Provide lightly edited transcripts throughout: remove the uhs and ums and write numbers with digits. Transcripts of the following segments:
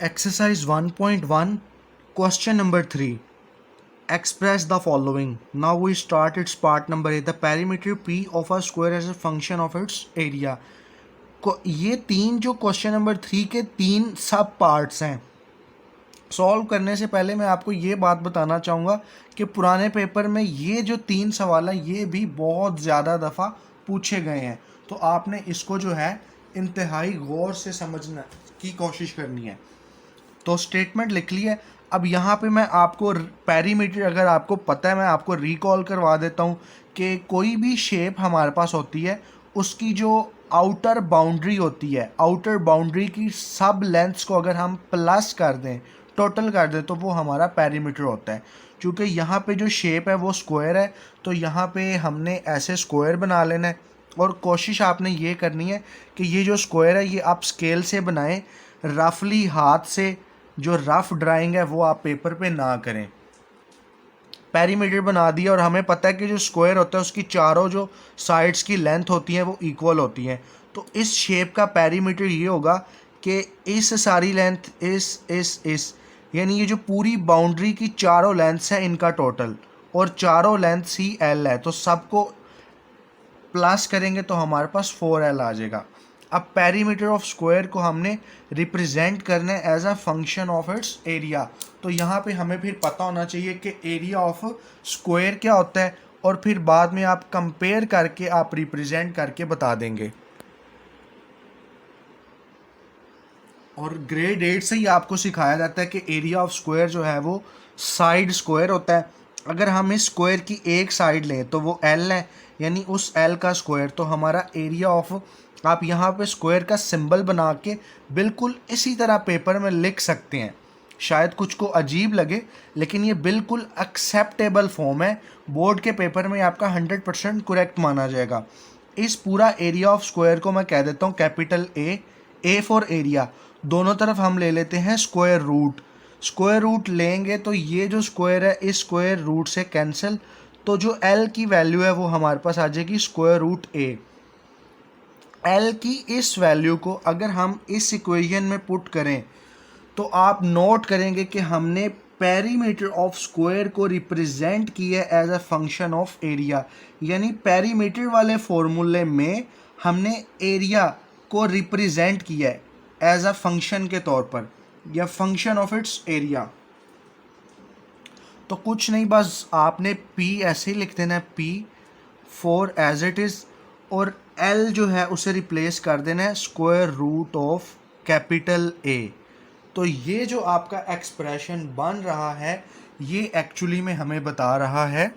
Exercise 1.1, question number 3. Express the following. Now we start its part number A. The perimeter P of a square as a function of its area. ये तीन जो question number 3 के तीन सब parts हैं, solve करने से पहले मैं आपको ये बात बताना चाहूँगा कि पुराने पेपर में ये जो तीन सवाल हैं ये भी बहुत ज़्यादा दफ़ा पूछे गए हैं, तो आपने इसको जो है इंतहाई गौर से समझने की कोशिश करनी है। तो स्टेटमेंट लिख ली है। अब यहाँ पे मैं आपको पेरीमीटर, अगर आपको पता है, मैं आपको रिकॉल करवा देता हूँ कि कोई भी शेप हमारे पास होती है उसकी जो आउटर बाउंड्री होती है, आउटर बाउंड्री की सब लेंथ्स को अगर हम प्लस कर दें, टोटल कर दें, तो वो हमारा पेरीमीटर होता है। क्योंकि यहाँ पे जो शेप है वो स्क्वायर है, तो यहाँ पे हमने ऐसे स्क्वायर बना लेना है और कोशिश आपने ये करनी है कि ये जो स्क्वायर है ये आप स्केल से बनाएं, रफली हाथ से। जो रफ ड्राइंग है वो आप पेपर पे ना करें। पेरीमीटर बना दिया और हमें पता है कि जो स्क्वायर होता है उसकी चारों जो साइड्स की लेंथ होती हैं वो इक्वल होती हैं। तो इस शेप का पेरीमीटर ये होगा कि इस सारी लेंथ इस यानी ये जो पूरी बाउंड्री की चारों लेंथ्स हैं इनका टोटल, और चारों लेंथ ही एल है, तो सबको प्लस करेंगे तो हमारे पास 4L आ जाएगा। अब पेरीमीटर ऑफ स्क्वायर को हमने रिप्रेजेंट करना है as a function of its area. तो यहाँ पे हमें फिर पता होना चाहिए कि एरिया ऑफ स्क्वायर क्या होता है, और फिर बाद में आप कंपेयर करके आप रिप्रेजेंट करके बता देंगे। और ग्रेड 8 से ही आपको सिखाया जाता है कि एरिया ऑफ स्क्वायर जो है वो साइड स्क्वायर होता है। अगर हम इस स्क्वायर की एक साइड लें तो वो L है, यानी उस L का स्क्वायर। तो हमारा एरिया ऑफ, आप यहाँ पे स्क्वायर का सिंबल बना के बिल्कुल इसी तरह पेपर में लिख सकते हैं। शायद कुछ को अजीब लगे, लेकिन ये बिल्कुल एक्सेप्टेबल फॉर्म है। बोर्ड के पेपर में आपका 100% करेक्ट माना जाएगा। इस पूरा एरिया ऑफ स्क्वायर को मैं कह देता हूँ कैपिटल ए फॉर एरिया। दोनों तरफ हम ले लेते हैं स्क्वायर रूट। स्क्वायर रूट लेंगे तो ये जो स्क्वायर है इस स्क्वायर रूट से कैंसिल, तो जो L की वैल्यू है वो हमारे पास आ जाएगी स्क्वायर रूट ए। L की इस वैल्यू को अगर हम इस इक्वेशन में पुट करें तो आप नोट करेंगे कि हमने पेरीमीटर ऑफ स्क्वायर को रिप्रेजेंट किया as a function of area. यानी पेरीमीटर वाले फॉर्मूले में हमने एरिया को रिप्रेजेंट किया है एज अ फंक्शन के तौर पर, या फंक्शन ऑफ इट्स एरिया। तो कुछ नहीं, बस आपने P ऐसे ही लिख देना है, P for as it is, और L जो है उसे रिप्लेस कर देना है square root of capital A। तो ये जो आपका एक्सप्रेशन बन रहा है ये एक्चुअली में हमें बता रहा है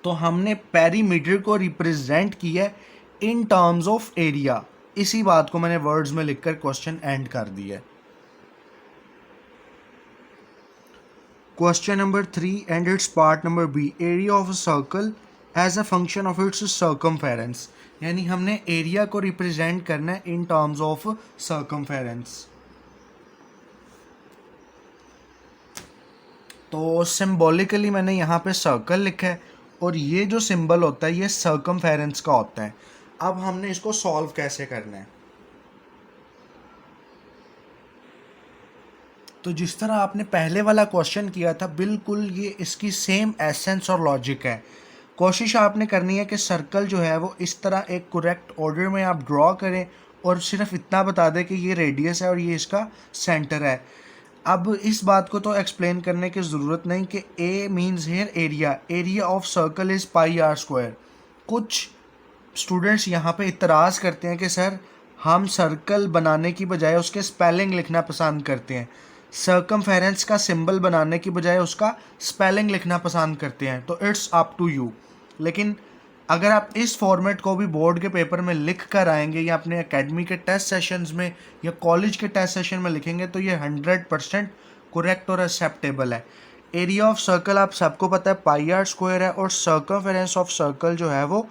तो हमने पेरीमीटर को रिप्रेजेंट किया इन टर्म्स ऑफ एरिया। इसी बात को मैंने वर्ड्स में लिखकर क्वेश्चन एंड कर दिया है। Question number 3 and its part number B, area of a circle as a function of its circumference. यानी हमने एरिया को रिप्रेजेंट करना है इन टर्म्स ऑफ सर्कमफेरेंस। तो सिंबॉलिकली मैंने यहाँ पे सर्कल लिखा है और ये जो सिंबल होता है ये सर्कमफेरेंस का होता है। अब हमने इसको सॉल्व कैसे करना है, तो जिस तरह आपने पहले वाला क्वेश्चन किया था बिल्कुल ये इसकी सेम एसेंस और लॉजिक है। कोशिश आपने करनी है कि सर्कल जो है वो इस तरह एक करेक्ट ऑर्डर में आप ड्रॉ करें और सिर्फ इतना बता दें कि ये रेडियस है और ये इसका सेंटर है। अब इस बात को तो एक्सप्लेन करने की ज़रूरत नहीं कि A means here area, area of circle is pi r square. कुछ स्टूडेंट्स यहाँ पे इतराज़ करते हैं कि सर हम सर्कल बनाने की बजाय उसके स्पेलिंग लिखना पसंद करते हैं, सर्कमफेरेंस का सिंबल बनाने की बजाय उसका स्पेलिंग लिखना पसंद करते हैं। तो इट्स अप टू यू। लेकिन अगर आप इस फॉर्मेट को भी बोर्ड के पेपर में लिख कर आएंगे या अपने एकेडमी के टेस्ट सेशंस में या कॉलेज के टेस्ट सेशन में लिखेंगे तो ये 100% करेक्ट और एक्सेप्टेबल है। एरिया ऑफ सर्कल आप सबको पता है पाई आर स्क्वायर है, और सर्कमफेरेंस ऑफ सर्कल जो है वो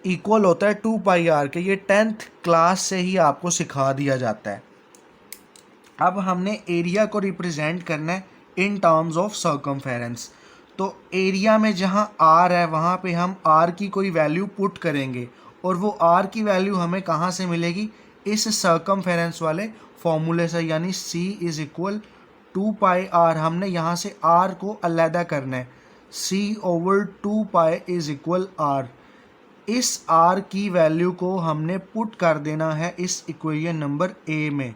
इक्वल होता है 2 पाई आर के। ये 10th क्लास से ही आपको सिखा दिया जाता है। अब हमने एरिया को रिप्रेजेंट करना है इन टर्म्स ऑफ सर्कमफेरेंस। तो एरिया में जहाँ आर है वहाँ पे हम आर की कोई वैल्यू पुट करेंगे और वो आर की वैल्यू हमें कहाँ से मिलेगी, इस सर्कमफेरेंस वाले फॉर्मूले से, यानी C इज़ इक्वल 2πr। हमने यहाँ से r को अलहदा करना है, C/2π इज़ इक्वल r। इस r की वैल्यू को हमने पुट कर देना है इस इक्वेशन नंबर A में।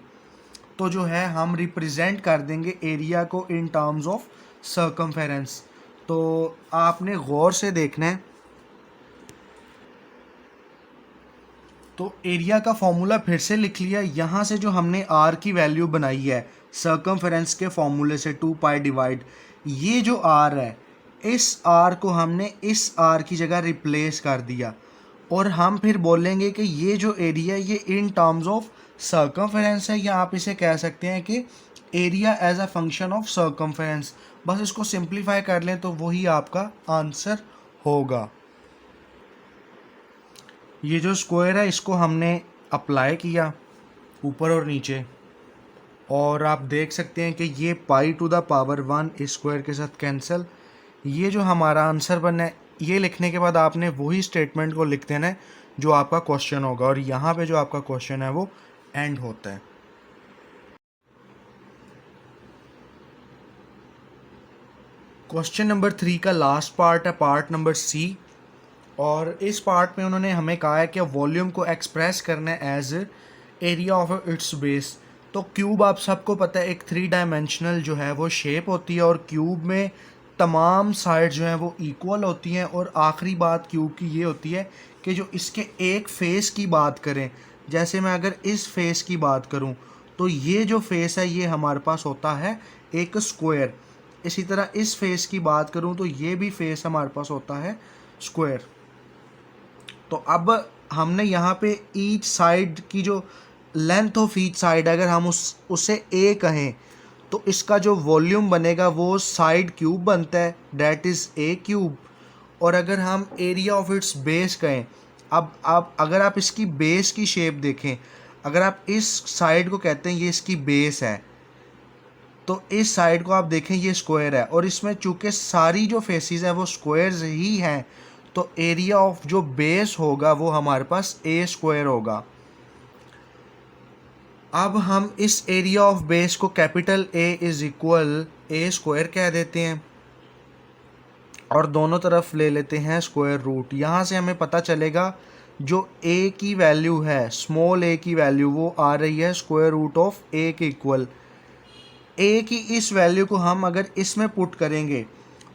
तो जो है हम रिप्रेजेंट कर देंगे एरिया को इन टर्म्स ऑफ सर्कमफेरेंस। तो आपने गौर से देखना है। तो एरिया का फॉर्मूला फिर से लिख लिया। यहाँ से जो हमने r की वैल्यू बनाई है सर्कमफेरेंस के फॉर्मूले से 2π डिवाइड, ये जो r है इस r को हमने इस r की जगह रिप्लेस कर दिया और हम फिर बोलेंगे कि ये जो एरिया ये इन टर्म्स ऑफ सर्कमफेरेंस है, या आप इसे कह सकते हैं कि area as a function of circumference. बस इसको सिंप्लीफाई कर लें तो वही आपका आंसर होगा। ये जो स्क्वायर है इसको हमने अप्लाई किया ऊपर और नीचे, और आप देख सकते हैं कि ये π⁴ इस स्क्वायर के साथ कैंसिल। ये जो हमारा आंसर बना है, ये लिखने के बाद आपने वही स्टेटमेंट को लिख देना है जो आपका क्वेश्चन होगा, और यहाँ पे जो आपका क्वेश्चन है वो एंड होता है। क्वेश्चन नंबर 3 का लास्ट पार्ट है, पार्ट नंबर C, और इस पार्ट में उन्होंने हमें कहा है कि वॉल्यूम को एक्सप्रेस करना है as area of its base. तो क्यूब आप सबको पता है एक 3 डायमेंशनल जो है वो शेप होती है, और क्यूब में तमाम साइड जो हैं वो इक्वल होती हैं। और आखिरी बात क्यूब की ये होती है कि जो इसके एक फेस की बात करें, जैसे मैं अगर इस फेस की बात करूं तो ये जो फेस है ये हमारे पास होता है एक स्क्वायर। इसी तरह इस फेस की बात करूं तो ये भी फेस हमारे पास होता है स्क्वायर। तो अब हमने यहाँ पे ईच साइड की जो लेंथ ऑफ ईच साइड, अगर हम उसे ए कहें तो इसका जो वॉल्यूम बनेगा वो साइड क्यूब बनता है, डैट इज़ ए क्यूब। और अगर हम एरिया ऑफ इट्स बेस कहें, अब अगर आप इसकी बेस की शेप देखें, अगर आप इस साइड को कहते हैं ये इसकी बेस है, तो इस साइड को आप देखें ये स्क्वायर है, और इसमें चूँकि सारी जो फेसेस हैं वो स्क्वायर्स ही हैं, तो एरिया ऑफ जो बेस होगा वो हमारे पास A² होगा। अब हम इस एरिया ऑफ बेस को capital A is equal A² कह देते हैं और दोनों तरफ ले लेते हैं स्क्वायर रूट। यहाँ से हमें पता चलेगा जो A की वैल्यू है, स्मॉल a की वैल्यू, वो आ रही है स्क्वायर रूट ऑफ A के इक्वल। A की इस वैल्यू को हम अगर इसमें पुट करेंगे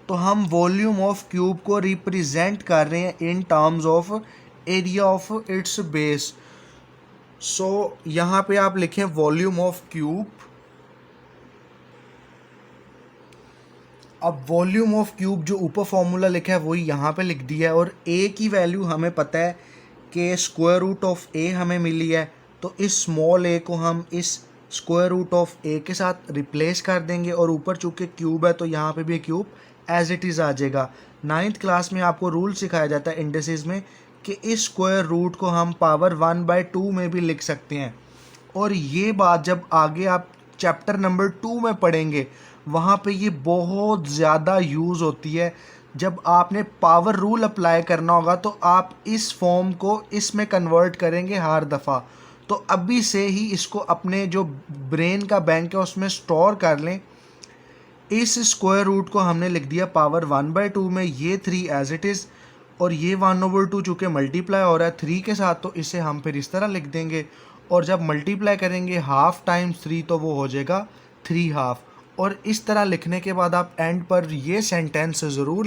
तो हम वॉल्यूम ऑफ क्यूब को रिप्रेजेंट कर रहे हैं in terms of area of its base. So यहाँ पे आप लिखें वॉल्यूम ऑफ क्यूब। अब वॉल्यूम ऑफ क्यूब जो ऊपर फॉर्मूला लिखा है वही यहाँ पे लिख दिया है, और A की वैल्यू हमें पता है कि स्क्वायर रूट ऑफ A हमें मिली है, तो इस स्मॉल a को हम इस स्क्वायर रूट ऑफ A के साथ रिप्लेस कर देंगे, और ऊपर चूँकि क्यूब है तो यहाँ पे भी क्यूब एज इट इज़ आ जाएगा। 9th क्लास में आपको रूल सिखाया जाता है इंडिसेस में कि इस स्क्वायर रूट को हम पावर 1/2 में भी लिख सकते हैं। और ये बात जब आगे आप चैप्टर नंबर 2 में पढ़ेंगे वहाँ पे ये बहुत ज़्यादा यूज़ होती है। जब आपने पावर रूल अप्लाई करना होगा तो आप इस फॉर्म को इसमें कन्वर्ट करेंगे हर दफ़ा। तो अभी से ही इसको अपने जो ब्रेन का बैंक है उसमें स्टोर कर लें। इस स्क्वायर रूट को हमने लिख दिया पावर 1/2 में, ये 3 एज इट इज़, और ये 1/2 चूँकि मल्टीप्लाई हो रहा है 3 के साथ, तो इसे हम फिर इस तरह लिख देंगे। और जब मल्टीप्लाई करेंगे हाफ टाइम्स 3 तो वो हो जाएगा 3/2। और इस तरह लिखने के बाद आप एंड पर ये सेंटेंस ज़रूर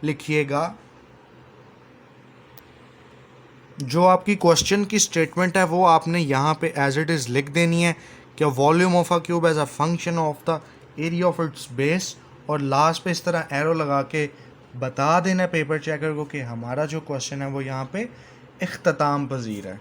लिखिएगा। जो आपकी क्वेश्चन की स्टेटमेंट है वो आपने यहाँ पे एज इट इज़ लिख देनी है कि volume of a cube as a function of the area of its base, और लास्ट पे इस तरह एरो लगा के बता देना पेपर चेकर को कि हमारा जो क्वेश्चन है वो यहाँ पे इख्तिताम पजीर है।